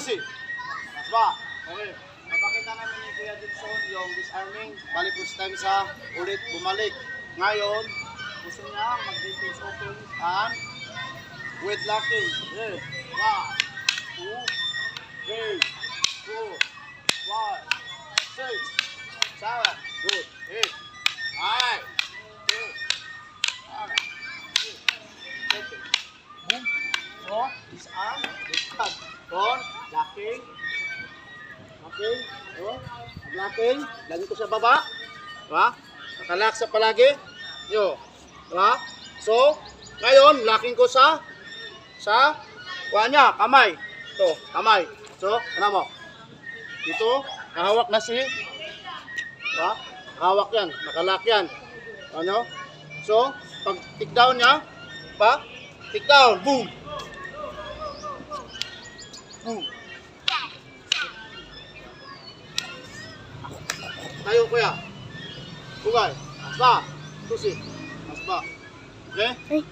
susi. Asba. Okay. Napakita namin ni Kuya Dixon yung disarming. Balik first time sa ulit bumalik. Ngayon, gusto niya mag-defense open and with locking. Okay. 1, 2, 3, 4, 5, 6, 7. Good. 8. Alright. 2. Alright. 7. Boom. So, disarm. Disarm. Doon. Locking. Locking. So, locking. Lagi ko sa baba. Diba? Nakalak sa palagi. Yo. Diba? So, ngayon, locking ko sa kuha niya, kamay. Ito, kamay. So, ano mo? Dito, kahawak na si. Diba? Hawak yan. Nakalak yan. Ano? So, pag tick down niya, tick down. Boom. Boom. Tayo kuya. Bugay. Asba. Susi. Asba. Okay?